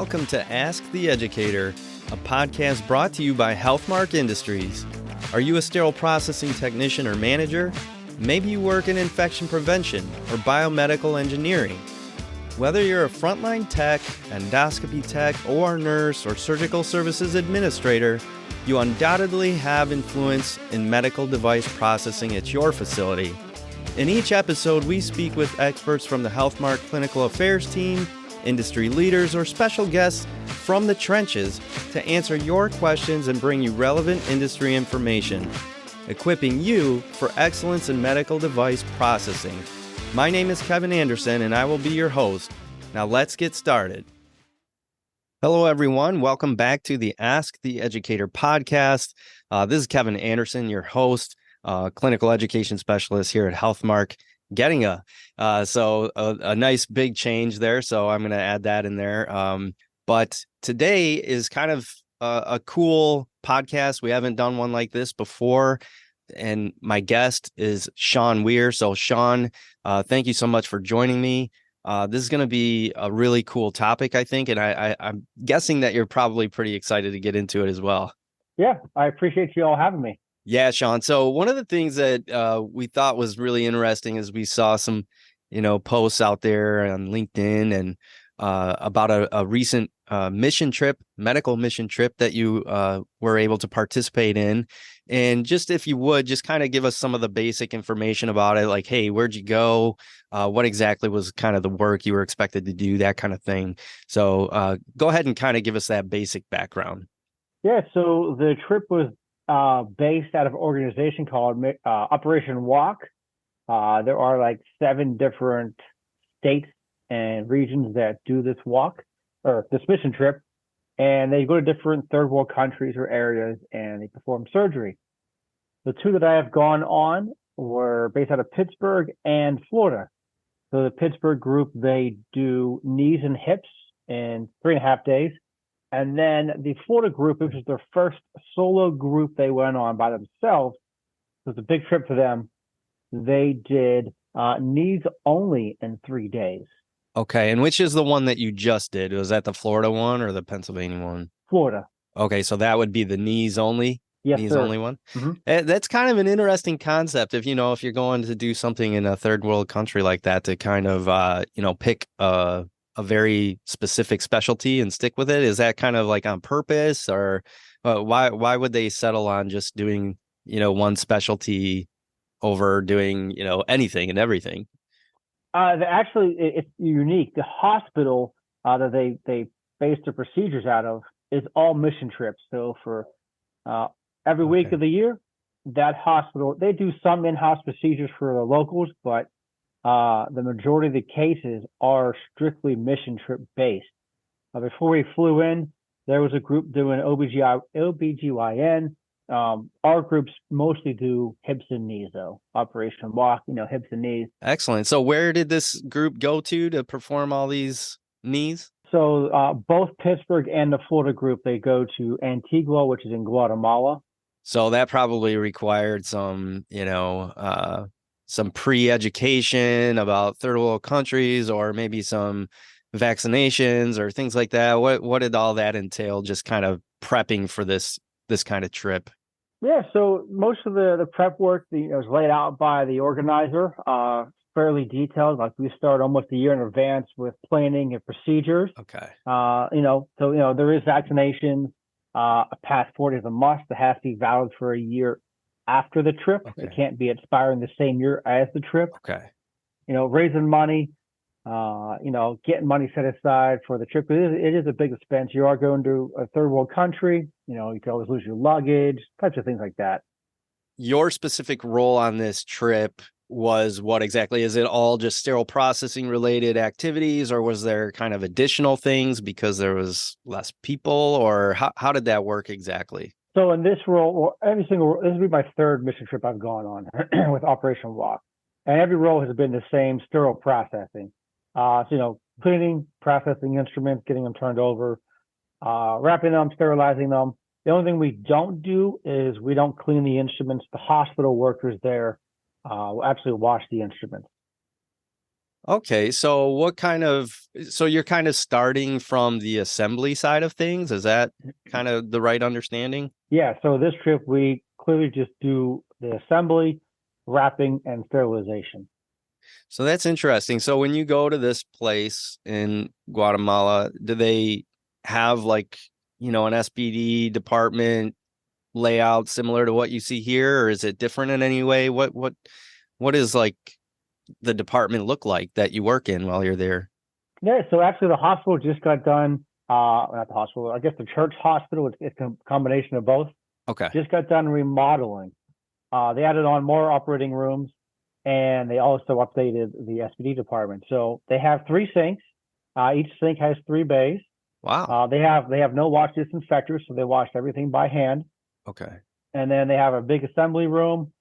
Welcome to Ask the Educator, a podcast brought to you by Healthmark Industries. Are you a sterile processing technician or manager? Maybe you work in infection prevention or biomedical engineering. Whether you're a frontline tech, endoscopy tech, OR nurse, or surgical services administrator, you undoubtedly have influence in medical device processing at your facility. In each episode, we speak with experts from the Healthmark Clinical Affairs team, industry leaders, or special guests from the trenches to answer your questions and bring you relevant industry information, equipping you for excellence in medical device processing. My name is Kevin Anderson, and I will be your host. Now let's get started. Hello, everyone. Welcome back to the Ask the Educator podcast. This is Kevin Anderson, your host, clinical education specialist here at Healthmark. Getting a nice big change there, so I'm going to add that in there. But today is kind of a cool podcast. We haven't done one like this before, and my guest is Sean Weir. So Sean, thank you so much for joining me. This is going to be a really cool topic, I think, and I'm guessing that you're probably pretty excited to get into it as well. Yeah, I appreciate you all having me. Yeah, Sean. So one of the things that we thought was really interesting is we saw some, posts out there on LinkedIn and about a recent medical mission trip that you were able to participate in. And just if you would, just kind of give us some of the basic information about it, like, hey, where'd you go? What exactly was kind of the work you were expected to do, that kind of thing. So go ahead and kind of give us that basic background. Yeah, so the trip was based out of an organization called Operation Walk. There are like 7 different states and regions that do this walk or this mission trip, and they go to different third world countries or areas and they perform surgery. The 2 that I have gone on were based out of Pittsburgh and Florida. So the Pittsburgh group, they do knees and hips in 3.5 days. And then the Florida group, which was their first solo group they went on by themselves, it was a big trip for them. They did knees only in 3 days. Okay, and which is the one that you just did? Was that the Florida one or the Pennsylvania one? Florida. Okay, so that would be the knees only? Yes, knees sir. only one? Mm-hmm. That's kind of an interesting concept if you're going to do something in a third world country like that, to kind of, pick a very specific specialty and stick with it. Is that kind of like on purpose, or why would they settle on just doing, one specialty over doing, anything and everything? Actually, it's unique. The hospital that they base their procedures out of is all mission trips. So for every week of the year, that hospital, they do some in-house procedures for the locals, but the majority of the cases are strictly mission trip based. Before we flew in, there was a group doing OBGYN. Our groups mostly do hips and knees, though. Operation Walk, hips and knees. Excellent. So where did this group go to perform all these knees? So both Pittsburgh and the Florida group, they go to Antigua, which is in Guatemala. So that probably required some, some pre-education about third world countries, or maybe some vaccinations or things like that. What did all that entail, just kind of prepping for this kind of trip? Yeah, so most of the prep work was laid out by the organizer, fairly detailed. Like we start almost a year in advance with planning and procedures. Okay. So there is vaccination. A passport is a must. It has to be valid for a year after the trip. Okay. It can't be expiring the same year as the trip. Okay. Raising money, getting money set aside for the trip. It is a big expense. You are going to a third world country. You can always lose your luggage, types of things like that. Your specific role on this trip was what exactly? Is it all just sterile processing related activities, or was there kind of additional things because there was less people, or how did that work exactly? So in this role, this will be my 3rd mission trip I've gone on with Operation Walk. And every role has been the same, sterile processing. Cleaning, processing instruments, getting them turned over, wrapping them, sterilizing them. The only thing we don't do is we don't clean the instruments. The hospital workers there will actually wash the instruments. Okay, so so you're kind of starting from the assembly side of things? Is that kind of the right understanding? Yeah, so this trip we clearly just do the assembly, wrapping, and sterilization. So that's interesting. So when you go to this place in Guatemala, do they have like, an SPD department layout similar to what you see here, or is it different in any way? What is like the department look like that you work in while you're there? Yeah, so actually the hospital just got done, not the hospital, I guess the church hospital, it's a combination of both, Okay. just got done remodeling. They added on more operating rooms and they also updated the SPD department. So they have three sinks. Each sink has three bays. Wow. They have no wash disinfectors, so they wash everything by hand. Okay. And then they have a big assembly room,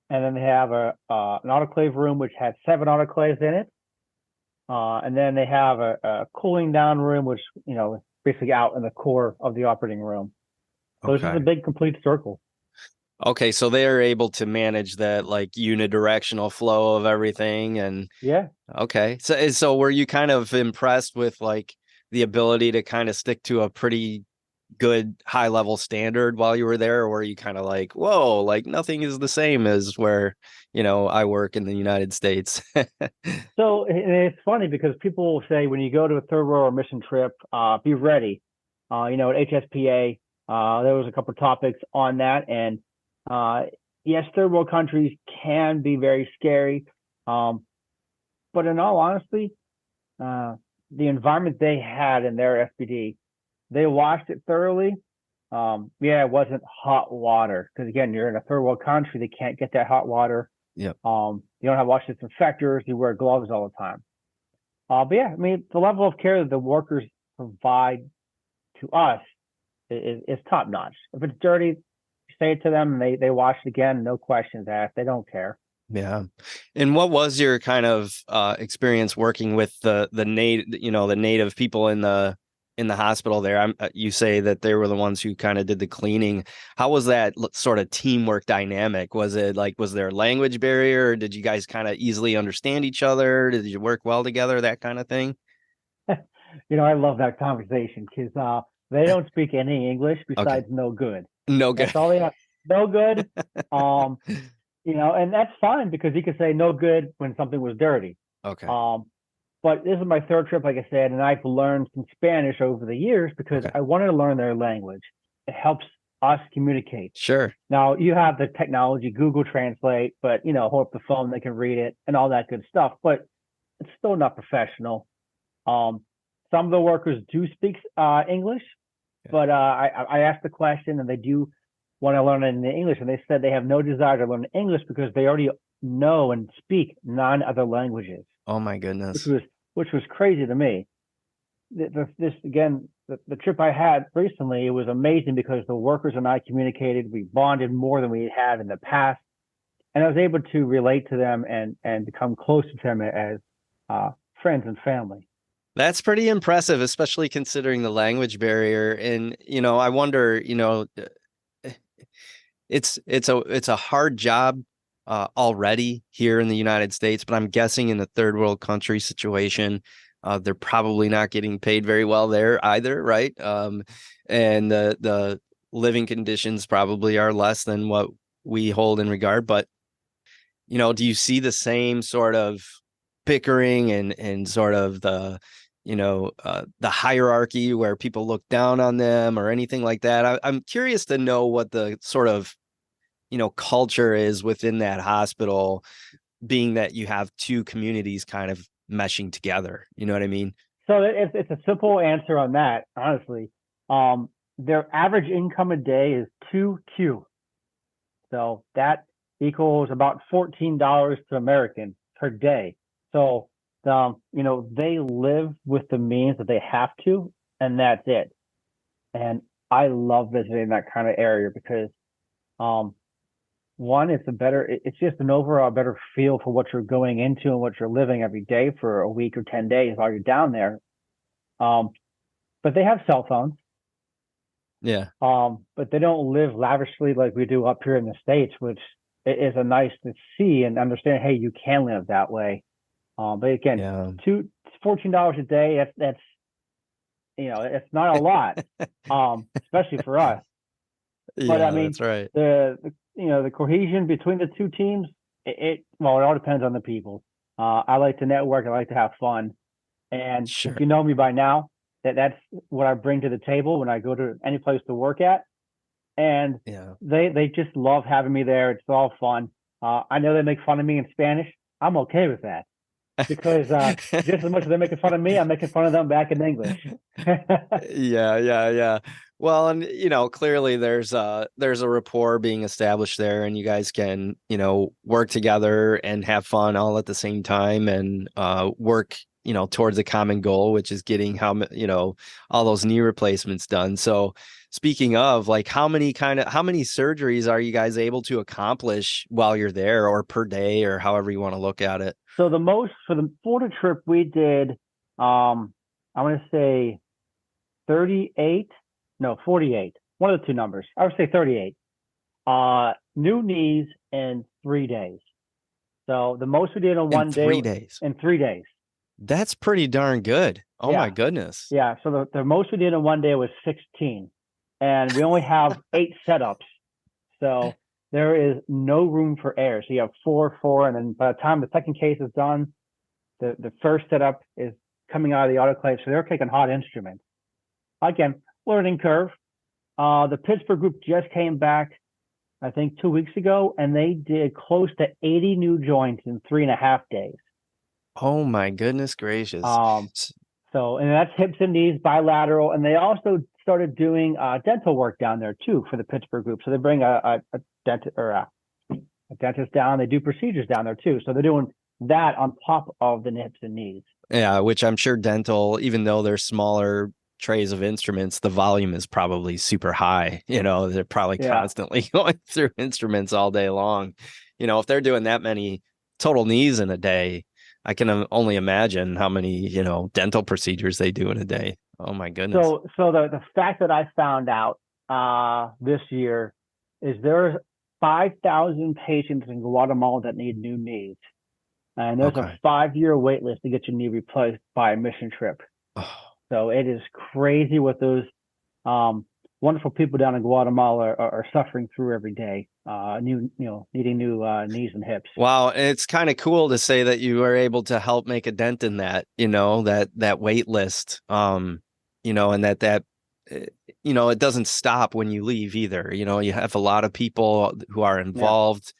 and then they have an autoclave room which had seven autoclaves in it. And then they have a cooling down room, which is basically out in the core of the operating room. So it's just a Okay. big complete circle. Okay, so they're able to manage that like unidirectional flow of everything and Yeah. okay. So were you kind of impressed with like the ability to kind of stick to a pretty good high level standard while you were there, or were you kind of like, whoa, like nothing is the same as where, I work in the United States? So it's funny because people will say when you go to a third world mission trip, be ready. At HSPA, there was a couple of topics on that, and yes, third world countries can be very scary. Um, but in all honesty, uh, the environment they had in their SPD, they washed it thoroughly. Yeah, it wasn't hot water because again, you're in a third world country; they can't get that hot water. Yep. You don't have wash disinfectors. You wear gloves all the time. But yeah, I mean, the level of care that the workers provide to us is top notch. If it's dirty, you say it to them, and they wash it again, no questions asked. They don't care. Yeah. And what was your kind of experience working with the native, the native people in the hospital there? You say that they were the ones who kind of did the cleaning. How was that sort of teamwork dynamic? Was it like, was there a language barrier? Or did you guys kind of easily understand each other? Did you work well together, that kind of thing? I love that conversation because they don't speak any English Okay. besides no good. No good. That's all they have. No good. Um, and that's fine because you could say no good when something was dirty. Okay. Um, but this is my third trip, like I said, and I've learned some Spanish over the years because Okay. I wanted to learn their language. It helps us communicate. Sure. Now you have the technology, Google Translate, but hold up the phone, they can read it and all that good stuff. But it's still not professional. Um, some of the workers do speak English, Yeah. but I asked the question, and they do want to learn it in English, and they said they have no desire to learn English because they already know and speak nine other languages, Oh my which goodness. was which was crazy to me. This again, the trip I had recently, it was amazing because the workers and I communicated. We bonded more than we had in the past, and I was able to relate to them and become close to them as friends and family. That's pretty impressive, especially considering the language barrier. And, I wonder, it's a hard job already here in the United States, but I'm guessing in the third world country situation, they're probably not getting paid very well there either, right? And the living conditions probably are less than what we hold in regard. But do you see the same sort of bickering and sort of the hierarchy where people look down on them or anything like that? I'm curious to know what the sort of culture is within that hospital, being that you have two communities kind of meshing together. You know what I mean? So it's a simple answer on that, honestly. Their average income a day is 2Q. So that equals about $14 to American per day. So they live with the means that they have to, and that's it. And I love visiting that kind of area because um one, it's just an overall better feel for what you're going into and what you're living every day for a week or 10 days while you're down there. Um, but they have cell phones. Yeah. But they don't live lavishly like we do up here in the States, which is a nice to see and understand. Hey, you can live that way. But again, Yeah. two $14 a day. That's it's not a lot, especially for us. But I Yeah, mean, that's right. the cohesion between the two teams, it all depends on the people. I like to network. I like to have fun. And if Sure. you know me by now, that's what I bring to the table when I go to any place to work at. And Yeah. they just love having me there. It's all fun. I know they make fun of me in Spanish. I'm okay with that because just as much as they're making fun of me, I'm making fun of them back in English. Yeah, yeah, yeah. Well, and clearly there's a rapport being established there, and you guys can, work together and have fun all at the same time, and work, towards a common goal, which is getting all those knee replacements done. So speaking of, like, how many surgeries are you guys able to accomplish while you're there, or per day, or however you want to look at it? So the most for the Florida trip we did, I want to say 38, no, 48. One of the two numbers. I would say 38. New knees in 3 days. So the most we did in In one day 3 days. in 3 days. That's pretty darn good. Oh my Yeah. goodness. Yeah. So the most we did in one day was 16. And we only have 8 setups. So there is no room for error. So you have four, four, and then by the time the second case is done, the first setup is coming out of the autoclave. So they're taking hot instruments. Again, learning curve. The Pittsburgh group just came back, I think 2 weeks ago, and they did close to 80 new joints in 3.5 days. Oh my goodness gracious. Um, so, and that's hips and knees, bilateral, and they also started doing dental work down there too for the Pittsburgh group. So they bring a dentist or a dentist down. They do procedures down there too. So they're doing that on top of the hips and knees. Yeah, which I'm sure dental, even though they're smaller trays of instruments, the volume is probably super high. They're probably Yeah. constantly going through instruments all day long. If they're doing that many total knees in a day, I can only imagine how many, dental procedures they do in a day. Oh my goodness. So the fact that I found out this year is there's 5,000 patients in Guatemala that need new knees, and there's a Okay. 5-year wait list to get your knee replaced by a mission trip. Oh, So it is crazy what those wonderful people down in Guatemala are suffering through every day. Needing new knees and hips. wow. And it's kind of cool to say that you were able to help make a dent in that, that wait list. And it doesn't stop when you leave either. You have a lot of people who are Yeah, involved,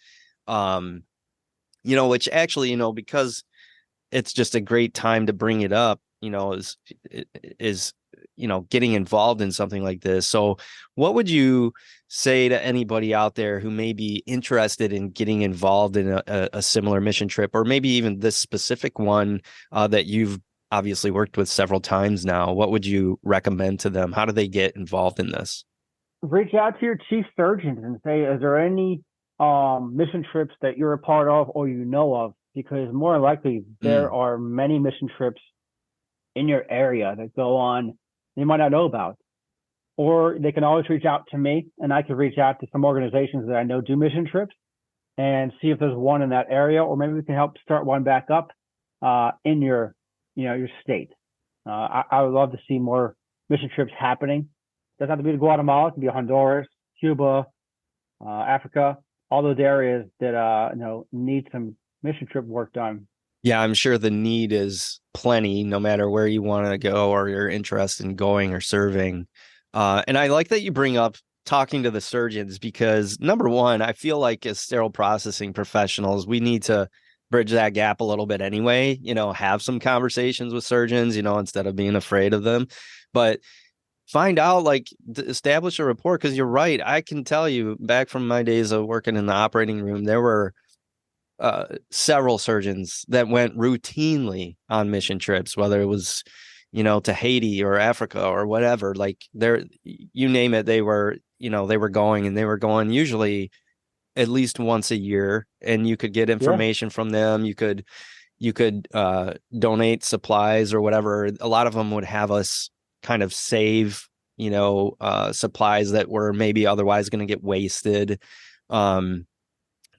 which actually, because it's just a great time to bring it up, is getting involved in something like this. So what would you say to anybody out there who may be interested in getting involved in a similar mission trip, or maybe even this specific one that you've obviously worked with several times now? What would you recommend to them? How do they get involved in this? reach out to your chief surgeons and say, is there any mission trips that you're a part of or you know of? Because more likely there Mm, are many mission trips in your area that go on you might not know about. Or they can always reach out to me and I can reach out to some organizations that I know do mission trips and see if there's one in that area, or maybe we can help start one back up in your state. I would love to see more mission trips happening. Doesn't have to be to Guatemala. It can be Honduras, Cuba, Africa, all those areas that need some mission trip work done. yeah, I'm sure the need is plenty, no matter where you want to go or you're interested in going or serving. And I like that you bring up talking to the surgeons, because number one, I feel like as sterile processing professionals, we need to bridge that gap a little bit anyway, have some conversations with surgeons, instead of being afraid of them. But find out, like, establish a rapport, because you're right. I can tell you, back from my days of working in the operating room, there were several surgeons that went routinely on mission trips, whether it was, to Haiti or Africa or whatever. Like, you name it, they were going, and they were going usually at least once a year, and you could get Yeah, information from them. You could donate supplies or whatever. A lot of them would have us kind of save, supplies that were maybe otherwise going to get wasted.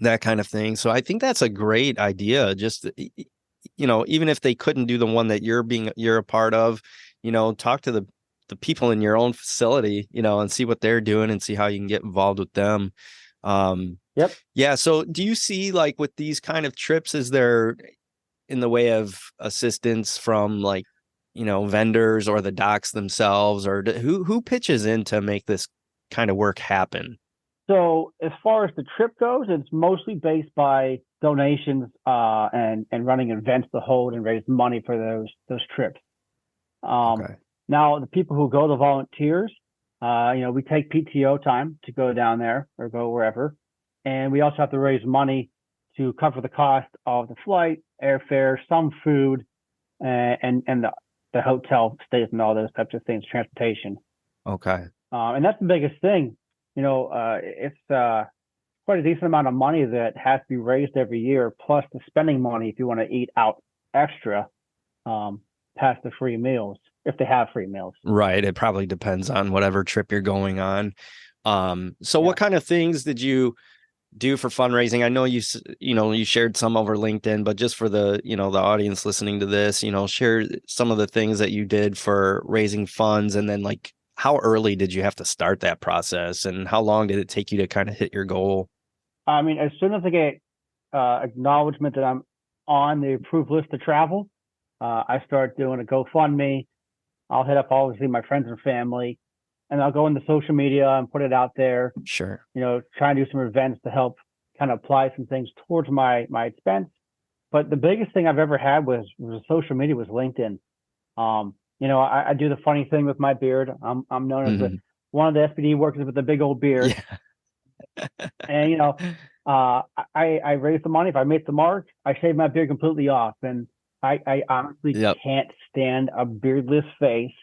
That kind of thing. So I think that's a great idea. Just, even if they couldn't do the one that you're a part of, talk to the people in your own facility, and see what they're doing and see how you can get involved with them. Yep. Yeah. So do you see, like, with these kind of trips, is there in the way of assistance from, like, vendors or the docs themselves, or who pitches in to make this kind of work happen? So as far as the trip goes, it's mostly based by donations and running events to hold and raise money for those trips. Okay. Now the people who go, the volunteers, we take PTO time to go down there or go wherever, and we also have to raise money to cover the cost of the flight, airfare, some food, and the hotel stays and all those types of things, transportation. Okay. And that's the biggest thing. It's quite a decent amount of money that has to be raised every year, plus the spending money if you want to eat out extra, past the free meals, if they have free meals. Right. It probably depends on whatever trip you're going on. So Yeah. what kind of things did you do for fundraising? I know you shared some over LinkedIn, but just for the audience listening to this, share some of the things that you did for raising funds, and then, like, how early did you have to start that process, and how long did it take you to kind of hit your goal? I mean, as soon as I get acknowledgement that I'm on the approved list to travel, I start doing a GoFundMe. I'll hit up obviously my friends and family, and I'll go into social media and put it out there. Sure. Try and do some events to help kind of apply some things towards my expense. But the biggest thing I've ever had was social media was LinkedIn. I do the funny thing with my beard. I'm known as Mhm. one of the SPD workers with a big old beard. Yeah. And I raise the money. If I make the mark, I shave my beard completely off. And I honestly Yep. can't stand a beardless face.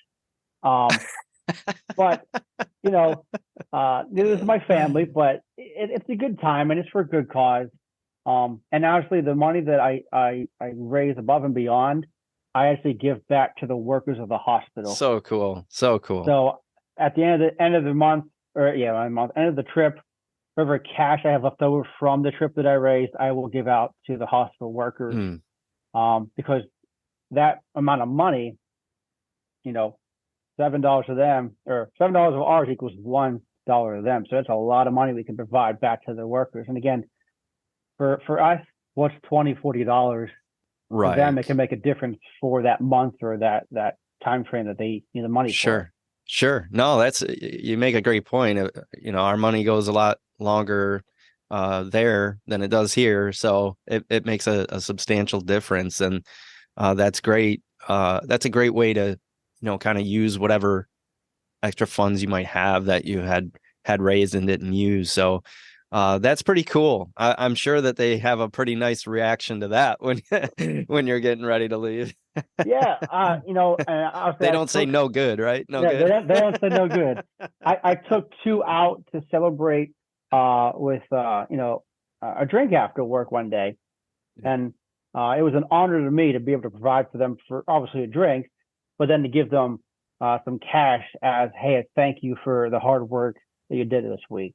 But this is my family, but it's a good time and it's for a good cause. And honestly, the money that I raise above and beyond, I actually give back to the workers of the hospital. So cool. So cool. So at the end of the month, end of the trip, whatever cash I have left over from the trip that I raised, I will give out to the hospital workers. Mm. Because that amount of money, $7 to them, or $7 of ours equals $1 to them. So that's a lot of money we can provide back to the workers. And again, for us, what's $20, $40 for them? It Right. can make a difference for that month or that time frame that they need the money for. Sure. No, you make a great point. Our money goes a lot longer there than it does here, so it makes a substantial difference, and that's great. That's a great way to, kind of use whatever extra funds you might have that you had raised and didn't use. So that's pretty cool. I'm sure that they have a pretty nice reaction to that when when you're getting ready to leave. Yeah, and obviously They I don't say took. no good, right? No Yeah, good. they don't say no good. I took two out to celebrate with a drink after work one day, and it was an honor to me to be able to provide for them for obviously a drink, but then to give them some cash as, hey, thank you for the hard work that you did this week.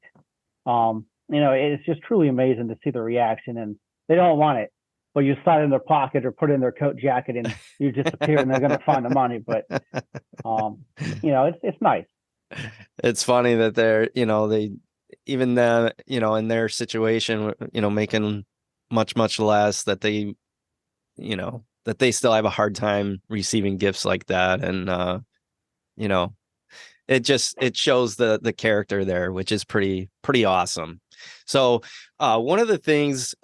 It's just truly amazing to see the reaction, and they don't want it, but you slide it in their pocket or put it in their coat jacket, and you disappear, and they're going to find the money. But it's nice. It's funny that they even then, in their situation, making much less, that they still have a hard time receiving gifts like that. And you know, it shows the character there, which is pretty awesome. So one of the things,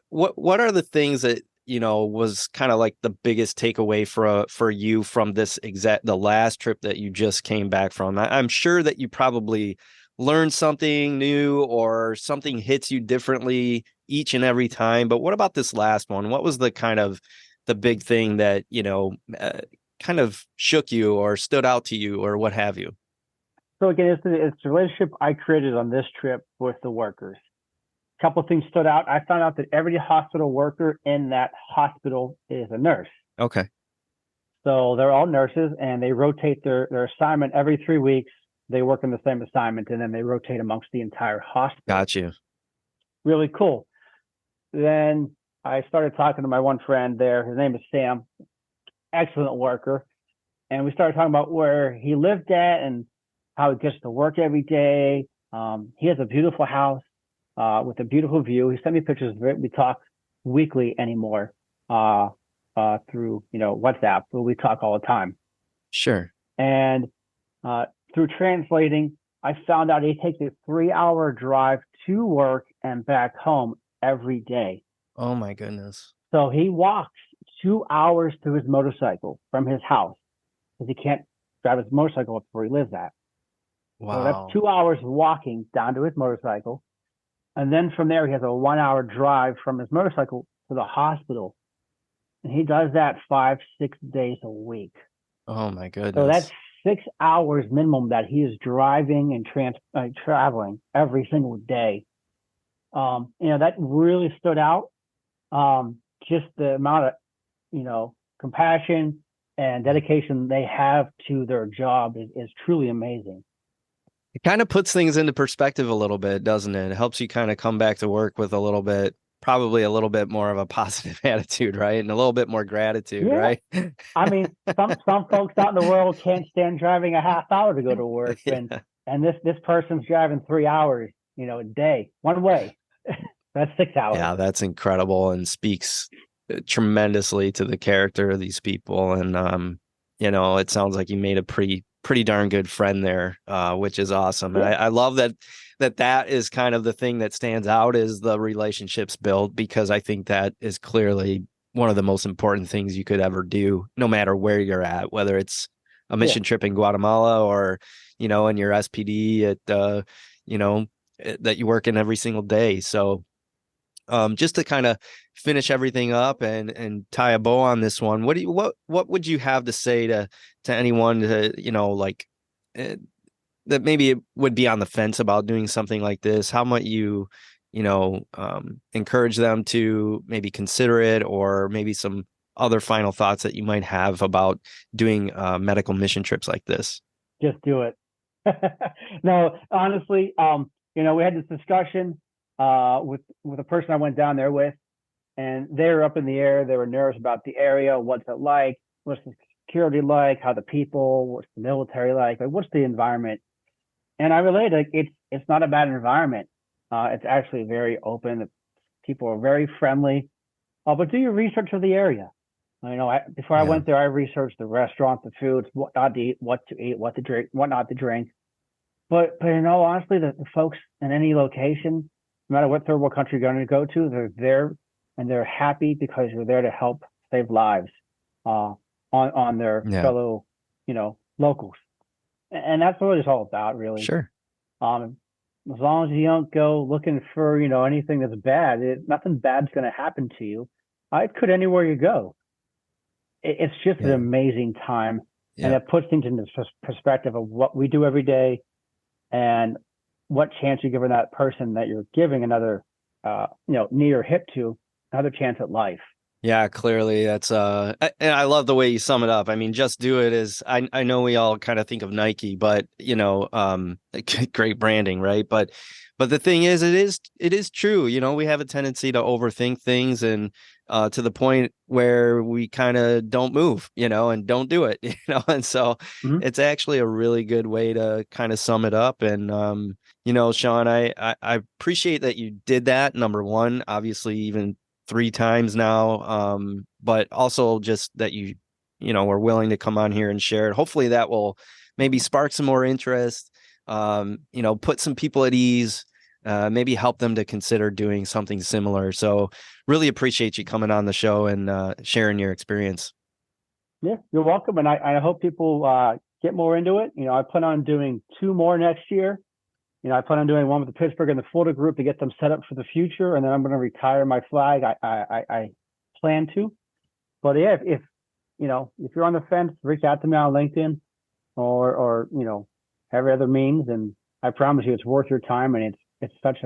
what are the things that was kind of like the biggest takeaway for you from the last trip that you just came back from? I'm sure that you probably learned something new, or something hits you differently each and every time. But what about this last one? What was the big thing that kind of shook you or stood out to you, or what have you? So again, it's the relationship I created on this trip with the workers. A couple of things stood out. I found out that every hospital worker in that hospital is a nurse. Okay. So they're all nurses, and they rotate their assignment every 3 weeks. They work in the same assignment, and then they rotate amongst the entire hospital. Got you. Really cool. Then I started talking to my one friend there. His name is Sam, excellent worker. And we started talking about where he lived at and how he gets to work every day. He has a beautiful house with a beautiful view. He sent me pictures of it. We talk weekly anymore through, WhatsApp, but we talk all the time. Sure. And through translating, I found out he takes a 3-hour drive to work and back home every day. Oh my goodness. So he walks 2 hours to his motorcycle from his house because he can't drive his motorcycle up where he lives at. Wow. So that's 2 hours walking down to his motorcycle. And then from there, he has a 1-hour drive from his motorcycle to the hospital. And he does that 5-6 days a week. Oh my goodness. So that's 6 hours minimum that he is driving and traveling every single day. That really stood out. Just the amount of, compassion and dedication they have to their job is truly amazing. It kind of puts things into perspective a little bit, doesn't it? It helps you kind of come back to work with probably a little bit more of a positive attitude, right? And a little bit more gratitude, Yeah. right? I mean, some folks out in the world can't stand driving a half hour to go to work. Yeah. And this person's driving 3 hours, a day, one way. That's 6 hours. Yeah, that's incredible and speaks tremendously to the character of these people. And, it sounds like you made a pretty darn good friend there, which is awesome. Yeah. And I love that is kind of the thing that stands out is the relationships built, because I think that is clearly one of the most important things you could ever do, no matter where you're at, whether it's a mission trip in Guatemala or, in your SPD at, that you work in every single day. So just to kind of finish everything up and tie a bow on this one, what would you have to say to anyone that maybe would be on the fence about doing something like this? How might you encourage them to maybe consider it, or maybe some other final thoughts that you might have about doing medical mission trips like this? Just do it. No, honestly, we had this discussion with a person I went down there with, and they were up in the air. They were nervous about the area. What's it like? What's the security like? How the people? What's the military like? What's the environment? And I related, it's not a bad environment. It's actually very open. People are very friendly. But do your research of the area. Before I went there, I researched the restaurants, the foods, what not to eat, what to drink, what not to drink. But honestly, the folks in any location, no matter what third world country you're going to go to, they're there and they're happy because you're there to help save lives on their fellow, locals. And that's what it's all about, really. Sure. As long as you don't go looking for, anything that's bad, nothing bad's going to happen to you. It could anywhere you go. It's just an amazing time. Yeah. And it puts things into perspective of what we do every day and what chance you're giving that person that you're giving another, knee or hip to, another chance at life. Yeah, clearly that's and I love the way you sum it up. I mean, just do it is I know we all kind of think of Nike, but great branding, right? But the thing is, it is true. We have a tendency to overthink things and to the point where we kind of don't move, and don't do it, and so it's actually a really good way to kind of sum it up. And Sean, I appreciate that you did that. Number one, obviously, even 3 times now, but also just that you were willing to come on here and share it. Hopefully that will maybe spark some more interest, put some people at ease, maybe help them to consider doing something similar. So really appreciate you coming on the show and sharing your experience. Yeah, you're welcome. And I hope people get more into it. I plan on doing 2 more next year. I plan on doing one with the Pittsburgh and the Florida group to get them set up for the future, and then I'm going to retire my flag. I plan to, but yeah, if you're on the fence, reach out to me on LinkedIn or every other means, and I promise you it's worth your time, and it's such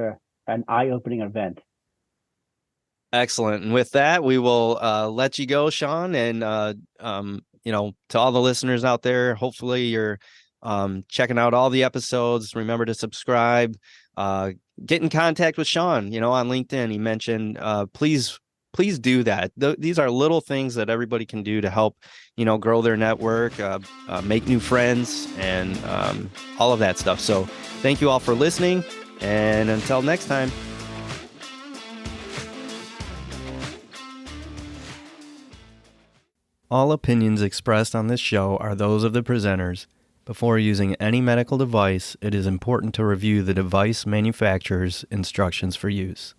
an eye-opening event. Excellent. And with that, we will let you go, Sean, and to all the listeners out there, hopefully you're checking out all the episodes. Remember to subscribe, get in contact with Sean, on LinkedIn. He mentioned, please please do that. These are little things that everybody can do to help, grow their network, make new friends, and all of that stuff. So thank you all for listening, and until next time. All opinions expressed on this show are those of the presenters. Before using any medical device, it is important to review the device manufacturer's instructions for use.